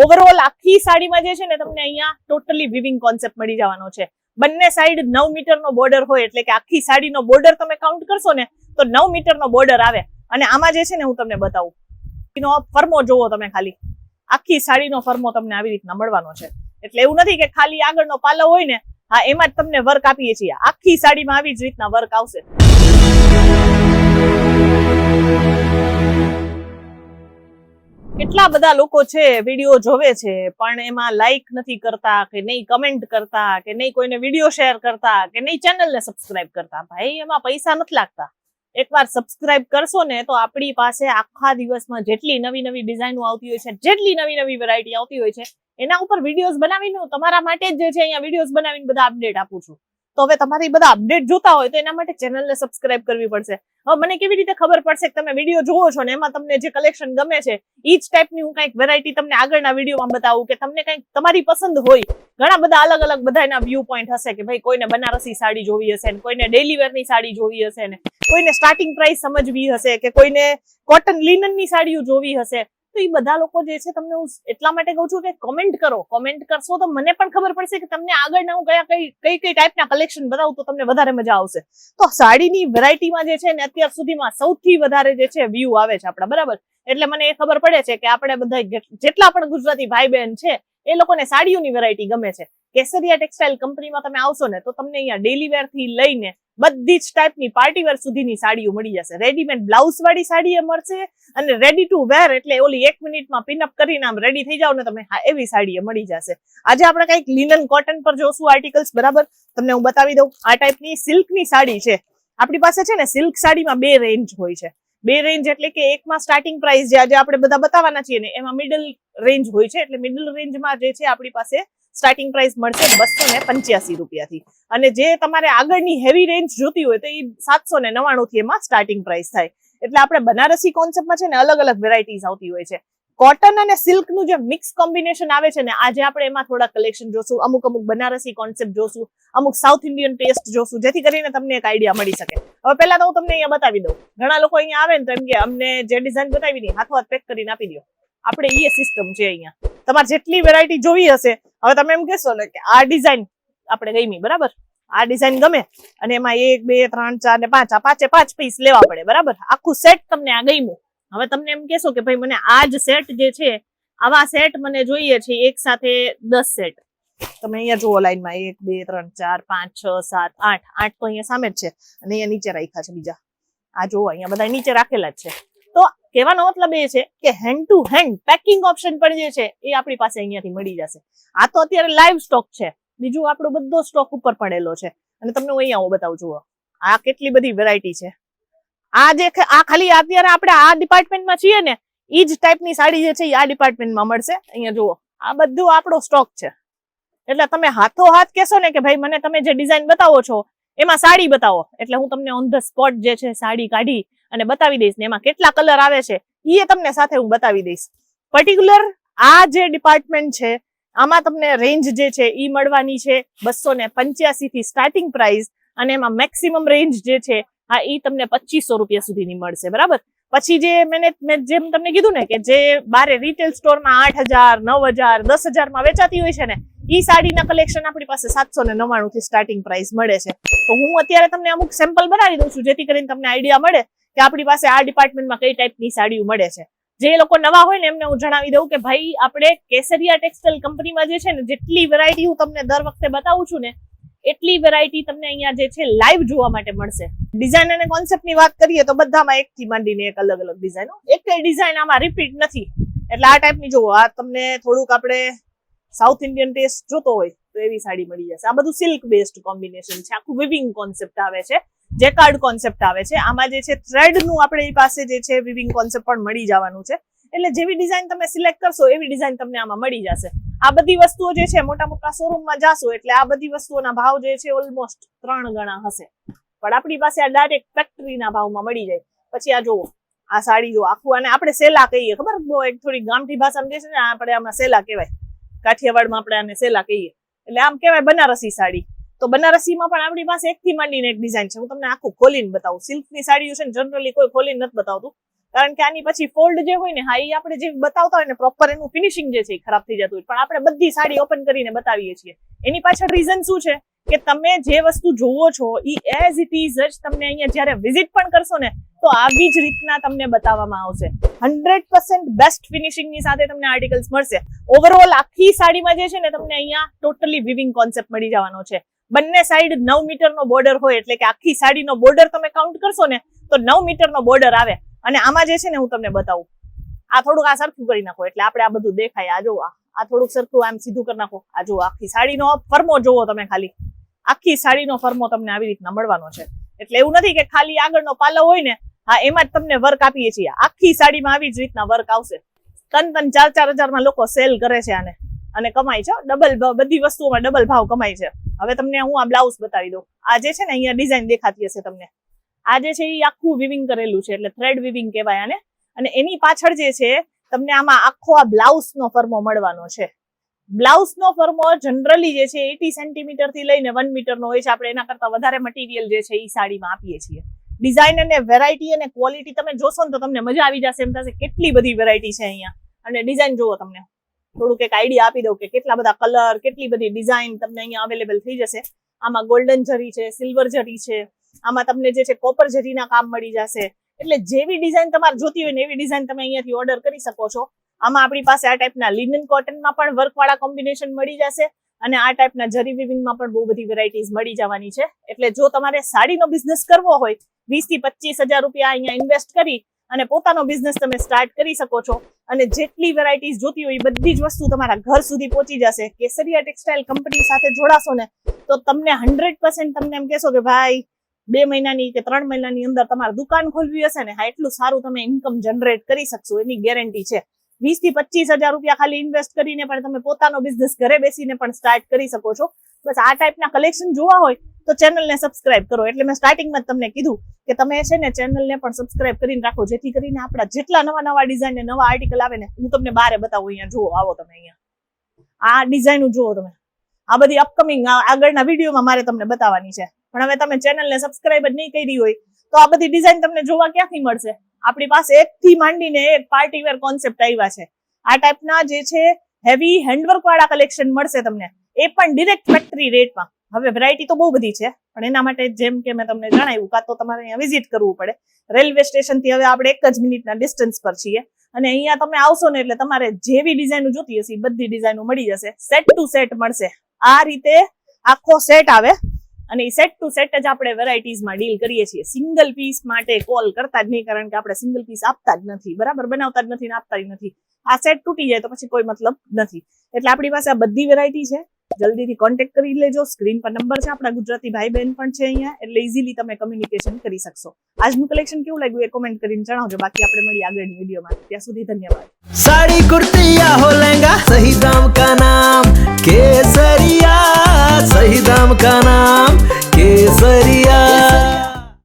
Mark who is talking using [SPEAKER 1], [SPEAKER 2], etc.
[SPEAKER 1] Overall આખી સાડીમાં જે છે ને તમને અહીંયા ટોટલી વિવિંગ કોન્સેપ્ટ મળી જવાનો છે. બંને સાઈડ 9 મીટરનો બોર્ડર હોય એટલે કે આખી સાડીનો બોર્ડર તમે કાઉન્ટ કરશો ને તો 9 મીટરનો બોર્ડર આવે. અને આમાં જે છે ને હું તમને બતાવું, એનો ફરમો જોવો તમે, ખાલી આખી સાડીનો ફરમો તમને આવી રીતના મળવાનો છે. એટલે એવું નથી કે ખાલી આગળનો પાલવ હોય ને, હા એમાં જ તમને વર્ક આપીએ છીએ. આખી સાડીમાં આવી જ રીતના વર્ક આવશે. કેટલા બધા લોકો છે વિડીયો જોવે છે પણ એમાં લાઈક નથી કરતા કે નહીં કમેન્ટ કરતા કે નહીં કોઈને વિડીયો શેર કરતા કે નહીં ચેનલને સબસ્ક્રાઇબ કરતા. ભાઈ એમાં પૈસા નથી લાગતા. એકવાર સબસ્ક્રાઇબ કરશો ને તો આપણી પાસે આખા દિવસમાં જેટલી નવી નવી ડિઝાઇનો આવતી હોય છે, જેટલી નવી નવી વેરાયટી આવતી હોય છે, એના ઉપર વિડીયોઝ બનાવીને હું તમારા માટે જ જે છે અહીંયા વિડીયોઝ બનાવીને બધા અપડેટ આપું છું. તો હવે તમારી બધા અપડેટ જોતા હોય તો એના માટે ચેનલને સબસ્ક્રાઇબ કરવી પડશે. હવે મને કેવી રીતે ખબર પડશે કે તમે વિડીયો જોવો છો ને એમાં તમને જે કલેક્શન ગમે છે ઈ જ ટાઈપની હું કંઈક વેરાયટી તમને આગળના વિડીયોમાં બતાવું કે તમને કંઈક તમારી પસંદ હોય. ઘણા બધા અલગ અલગ બધાના વ્યૂ પોઈન્ટ હશે કે ભાઈ કોઈને બનારસી સાડી જોવી હશે ને કોઈને ડેલી વેરની સાડી જોવી હશે ને કોઈને સ્ટાર્ટિંગ પ્રાઇસ સમજવી હશે કે કોઈને કોટન લિનનની સાડીઓ જોવી હશે. તો એ બધા લોકો જે છે તમને હું એટલા માટે કહું છું કે કોમેન્ટ કરો. કોમેન્ટ કરશો તો મને પણ ખબર પડશે કે તમને આગળના હું કઈ કઈ ટાઈપના કલેક્શન બતાવું તો તમને વધારે મજા આવશે. તો સાડીની વેરાયટીમાં જે છે ને અત્યાર સુધીમાં સૌથી વધારે જે છે વ્યૂ આવે છે આપણા, બરાબર. એટલે મને એ ખબર પડે છે કે આપણે બધા જેટલા પણ ગુજરાતી ભાઈ બહેન છે એ લોકોને સાડીઓની વેરાયટી ગમે છે. કેસરિયા ટેક્સટાઇલ કંપનીમાં તમે આવશો ને તો તમને અહીંયા ડેલી વેર થી લઈને બધી જ ટાઈપની પાર્ટી વેર સુધીની સાડીઓ મળી જશે. રેડીમેડ બ્લાઉઝ વાળી સાડી મળશે અને રેડી ટુ વેર એટલે ઓલી 1 મિનિટમાં પિનઅપ કરીને આમ રેડી થઈ જાવ ને તમે, હા એવી સાડી મળી જશે. આજે આપણે કંઈક લિનન કોટન પર જોશું આર્ટિકલ્સ, બરાબર. તમને હું બતાવી દઉં. આ ટાઈપની સિલ્કની સાડી છે આપણી પાસે છે ને. સિલ્ક સાડીમાં 2 રેન્જ હોય છે. 2 રેન્જ એટલે કે એકમાં સ્ટાર્ટિંગ પ્રાઇસ જે આજે આપણે બધા બતાવવાના છીએ ને એમાં મિડલ રેન્જ હોય છે. એટલે મિડલ રેન્જમાં જે છે આપણી પાસે સ્ટાર્ટિંગ પ્રાઇસ મળશે 285 રૂપિયાથી. અને જે તમારે આગળની હેવી રેન્જ જોતી હોય તો એ 799 થી એમાં સ્ટાર્ટિંગ પ્રાઇસ થાય. એટલે આપણે બનારસી કોન્સેપ્ટમાં છે ને અલગ અલગ વેરાયટીઝ આવતી હોય છે. કોટન અને સિલ્કનું જે મિક્સ કોમ્બિનેશન આવે છે ને આજે આપણે એમાં થોડા કલેક્શન જોશું. અમુક બનારસી કોન્સેપ્ટ જોશું, અમુક સાઉથ ઇન્ડિયન ટેસ્ટ જોશું, જેથી કરીને તમને એક આઈડિયા મળી શકે. હવે પહેલા તો હું તમને અહીંયા બતાવી દઉં. ઘણા લોકો અહીંયા આવે ને તો એમ કે અમને જે ડિઝાઇન બતાવી દે હાથો પેક કરીને આપી દો. આપણે એ સિસ્ટમ છે અહીંયા. તમારે જેટલી વેરાયટી જોવી હશે, હવે તમે એમ કહેશો ને કે આ ડિઝાઇન આપણે ગમી, બરાબર, આ ડિઝાઇન ગમે અને એમાં 1 2 3 4 ને 5 આ 5 પીસ લેવા પડે, બરાબર. આખું સેટ તમને આ ગમ્યું. હવે તમને એમ કહેશો કે ભાઈ મને આ જ સેટ જે છે આવા સેટ મને જોઈએ છે એક સાથે 10 સેટ. તમે અહીંયા જુઓ લાઈનમાં 1 2 3 4 5 6 7 8 તો અહીંયા સામે જ છે અને અહીંયા નીચે રાખ્યા છે બીજા. આ જુઓ અહીંયા બધા નીચે રાખેલા જ છે. તો કહેવાનો મતલબ એ છે કે hand to hand packing option પણ જે છે એ આપણી પાસે અહીંયાથી મળી જશે. આ તો અત્યારે લાઈવ સ્ટોક છે. બીજું આપણો બધો સ્ટોક ઉપર પડેલો છે અને તમને હું અહીંયા બતાવું છું. આ કેટલી બધી વેરાયટી છે. આ ખાલી અત્યારે આપણે આ ડિપાર્ટમેન્ટમાં છીએ ને એ જ ટાઈપની સાડી જે છે એ આ ડિપાર્ટમેન્ટમાં મળશે. અહીંયા જુઓ આ બધું આપણો સ્ટોક છે. એટલે તમે હાથો હાથ કહેશો ને કે ભાઈ મને તમે જે ડિઝાઇન બતાવો છો એમાં સાડી બતાવો, એટલે હું તમને ઓન ધ સ્પોટ જે છે સાડી કાઢી અને બતાવી દઈશ ને એમાં કેટલા કલર આવે છે એ તમને સાથે હું બતાવી દઈશ. પર્ટિક્યુલર આ જે ડિપાર્ટમેન્ટ છે આમાં તમને રેન્જ જે છે એ મળવાની છે 285 થી સ્ટાર્ટિંગ પ્રાઇસ અને એમાં મેક્સિમમ રેન્જ જે છે આ એ તમને 2500 રૂપિયા સુધીની મળશે, બરાબર. પછી જે મેં જેમ તમને કીધું ને કે જે બારે રિટેલ સ્ટોરમાં 8000 9000 10000 માં વેચાતી હોય છે ને ઈ સાડીના કલેક્શન આપણી પાસે 799 થી સ્ટાર્ટિંગ પ્રાઇસ મળે છે. તો હું અત્યારે તમને અમુક સેમ્પલ બનાવી દઉં છું જેથી કરીને તમને આઈડિયા મળે કે આપણી પાસે આ ડિપાર્ટમેન્ટમાં કઈ ટાઈપની સાડીઓ મળે છે. જે લોકો નવા હોય ને એમને હું જણાવી દઉં કે ભાઈ આપણે કેસરિયા ટેક્સટાઇલ કંપનીમાં જે છે ને જેટલી વેરાયટી હું તમને દર વખતે બતાવું છું ને એટલી વેરાયટી તમને અહીંયા જે છે લાઈવ જોવા માટે મળશે. ડિઝાઇન અને કોન્સેપ્ટની વાત કરીએ તો બધામાં એકથી માંડીને એક અલગ અલગ ડિઝાઇનો. એક ડિઝાઇન આમાં રિપીટ નથી. એટલે આ ટાઈપની જુઓ. આ તમને થોડુંક આપણે સાઉથ ઇન્ડિયન ટેસ્ટ જોતો હોય તો એવી સાડી મળી જશે. આ બધું સિલ્ક બેસ્ડ કોમ્બિનેશન છે. આખું વિવિંગ કોન્સેપ્ટ આવે છે, જેકાર્ડ કોન્સેપ્ટ આવે છે. આમાં જે છે થ્રેડનું આપણી પાસે જે છે વિવિંગ કોન્સેપ્ટ પણ મળી જવાનું છે. એટલે જેવી ડિઝાઇન તમે સિલેક્ટ કરશો એવી ડિઝાઇન તમને આમાં મળી જશે. આ બધી વસ્તુઓ જે છે મોટા મોટા શોરૂમમાં જાશો એટલે આ બધી વસ્તુઓના ભાવ જે છે ઓલમોસ્ટ 3 ગણા હશે, પણ આપણી પાસે આ ડાયરેક્ટ ફેક્ટરીના ભાવમાં મળી જાય. પછી આ જુઓ આ સાડી જો આખું, અને આપણે સેલા કહીએ, ખબર એક થોડી ગામઠી ભાષામાં જે છે ને આપણે આમાં સેલા કહેવાય. કાઠિયાવાડમાં આપણે આને સેલા કહીએ. એટલે આમ કહેવાય બનારસી સાડી. તો બનારસીમાં પણ આપણી પાસે એકથી માંડીને એક ડિઝાઇન છે. હું તમને આખું ખોલીને બતાવું. સિલ્કની સાડીઓ છે ને જનરલી કોઈ ખોલીને નથી બતાવતું. કારણ કે આની પછી ફોલ્ડ જે હોય ને હા એ આપણે જે બતાવતા હોય ને પ્રોપર એનું ફિનિશિંગ જે છે એ ખરાબ થઈ જતું હોય, પણ આપણે બધી સાડી ઓપન કરીને બતાવીએ છીએ. એની પાછળ રીઝન શું છે કે તમે જે વસ્તુ જોવો છો એ એઝ ઇટ ઇઝ જ તમને અહીંયા જ્યારે વિઝિટ પણ કરશો ને તો આવી જ રીતના તમને બતાવવામાં આવશે. 100% બેસ્ટ ફિનિશિંગની સાથે તમને આર્ટિકલ્સ મળશે. ઓવરઓલ આખી સાડીમાં જે છે ને તમને અહીંયા ટોટલી વિવિંગ કોન્સેપ્ટ મળી જવાનો છે. બંને સાઈડ 9 મીટરનો બોર્ડર હોય, એટલે કે આખી સાડીનો બોર્ડર તમે કાઉન્ટ કરશો ને તો 9 મીટરનો બોર્ડર આવે. અને આમાં જે છે ને હું તમને બતાવું, આ થોડુંક આ સરખું કરી નાખો એટલે આપણે આ બધું દેખાય. આ જો આ થોડુંક સરખું આમ સીધું કરી નાખો. આ જો આખી સાડીનો ફરમો જોવો તમે, ખાલી આખી સાડીનો ફરમો તમને આવી રીતના મળવાનો છે. એટલે એવું નથી કે ખાલી આગળનો પાલવ હોય ને હા એમાં જ તમને વર્ક આપીએ છીએ. આખી સાડીમાં આવી જ રીતના વર્ક આવશે. 3-4 હજારમાં લોકો સેલ કરે છે આને અને કમાય છે. ડબલ બધી વસ્તુઓમાં ડબલ ભાવ કમાય છે. હવે તમને હું આ બ્લાઉઝ બતાવી દઉં. આ જે છે ને અહીંયા ડિઝાઇન દેખાતી હશે તમને, આ જે છે એ આખું વિવિંગ કરેલું છે, એટલે થ્રેડ વિવિંગ કહેવાય આને. અને એની પાછળ જે છે તમને આમાં આખો આ બ્લાઉઝનો ફરમો મળવાનો છે. બ્લાઉઝનો ફરમો જનરલી જે છે 80 સેન્ટીમીટર થી લઈને 1 મીટરનો હોય છે. આપણે એના કરતા વધારે મટીરિયલ જે છે એ સાડીમાં આપીએ છીએ. ડિઝાઇન અને વેરાયટી અને ક્વોલિટી તમે જોશો ને તો તમને મજા આવી જશે. એમ થશે કેટલી બધી વેરાયટી છે અહીંયા. અને ડિઝાઇન જોવો, તમને થોડુંક એક આઈડિયા આપી દઉં કે કેટલા બધા કલર, કેટલી બધી ડિઝાઇન તમને અહીંયા અવેલેબલ થઈ જશે. આમાં ગોલ્ડન જરી છે, સિલ્વર જરી છે, આમાં તમને જે છે કોપર જરીના કામ મળી જશે. એટલે જેવી ડિઝાઇન તમારે જોતી હોય ને એવી ડિઝાઇન તમે અહીંયાથી ઓર્ડર કરી શકો છો. આમાં આપણી પાસે આ ટાઈપના લિનન કોટનમાં પણ વર્કવાળા કોમ્બિનેશન મળી જશે અને આ ટાઈપના જરી વિવિંગમાં પણ બહુ બધી વેરાયટીઝ મળી જવાની છે. એટલે જો તમારે સાડીનો બિઝનેસ કરવો હોય 20 થી 25 હજાર રૂપિયા અહીંયા ઇન્વેસ્ટ કરી અને પોતાનો બિઝનેસ તમે સ્ટાર્ટ કરી શકો છો. અને જેટલી વેરાયટીઝ જોતી હોય એ બધી જ વસ્તુ તમારા ઘર સુધી પહોંચી જશે. કેસરિયા ટેક્સટાઇલ કંપની સાથે જોડાશો ને તો તમને 100% તમને એમ કહેશો કે ભાઈ 2 મહિનાની કે 3 મહિનાની અંદર તમારે દુકાન ખોલવી હશે ને હા એટલું સારું તમે ઇન્કમ જનરેટ કરી શકશો, એની ગેરંટી છે. 20 થી 25 હજાર રૂપિયા ખાલી ઇન્વેસ્ટ કરીને પણ તમે પોતાનો બિઝનેસ ઘરે બેસીને પણ સ્ટાર્ટ કરી શકો છો. બસ આ ટાઈપના કલેક્શન જોવા હોય તો ચેનલને સબસ્ક્રાઇબ કરો. એટલે મેં સ્ટાર્ટિંગમાં તમને કીધું કે તમે છે ને ચેનલને પણ સબસ્ક્રાઇબ કરીને રાખો, જેથી કરીને આપણા જેટલા નવા ડિઝાઇન ને નવા આર્ટિકલ આવે ને હું તમને બારે બતાવું. અહીંયા જુઓ, આવો તમે અહીંયા આ ડિઝાઇન જુઓ તમે. આ બધી અપકમિંગ આગળના વિડીયોમાં મારે તમને બતાવવાની છે. પણ હવે તમે ચેનલને સબસ્ક્રાઇબ જ નહીં કરી હોય તો આ બધી ડિઝાઇન તમને જોવા ક્યાંથી મળશે? આપણી પાસે એકથી માંડીને એક પાર્ટીવેર કોન્સેપ્ટ આવ્યા છે. આ ટાઈપના જે છે હેવી હેન્ડવર્ક વાળા કલેક્શન મળશે તમને, એ પણ ડિરેક્ટ ફેક્ટરી રેટમાં. હવે વેરાયટી તો બહુ બધી છે, પણ એના માટે જેમ કે મેં તમને જણાવ્યું કાં તો તમારે અહીંયા વિઝિટ કરવું પડે. રેલવે સ્ટેશનથી હવે આપણે 1 જ મિનિટના ડિસ્ટન્સ પર છીએ અને અહીંયા તમે આવશો ને એટલે તમારે જેવી ડિઝાઇનો જોતી હશે બધી ડિઝાઇનો મળી જશે. સેટ ટુ સેટ મળશે. આ રીતે આખો સેટ આવે અને એ સેટ ટુ સેટ જ આપણે વેરાયટીઝમાં ડીલ કરીએ છીએ. સિંગલ પીસ માટે કોલ કરતા જ નહીં, કારણ કે આપણે સિંગલ પીસ આપતા જ નથી, બરાબર, બનાવતા જ નથી ને આપતા જ નથી. આ સેટ તૂટી જાય તો પછી કોઈ મતલબ નથી. એટલે આપણી પાસે આ બધી વેરાયટી છે. જલ્દીથી કોન્ટેક્ટ કરી લેજો. સ્ક્રીન પર નંબર છે. આપણા ગુજરાતી ભાઈ બહેન પણ છે અહીંયા, એટલે ઇઝીલી તમે કમ્યુનિકેશન કરી શકશો. આજનું કલેક્શન કેવું લાગ્યું એ કોમેન્ટ કરીને જણાવજો. બાકી આપણે મળીએ આગળની વિડીયોમાં. ત્યાં સુધી ધન્યવાદ.
[SPEAKER 2] साड़ी कुर्ती या हो लहंगा, सही दाम का नाम के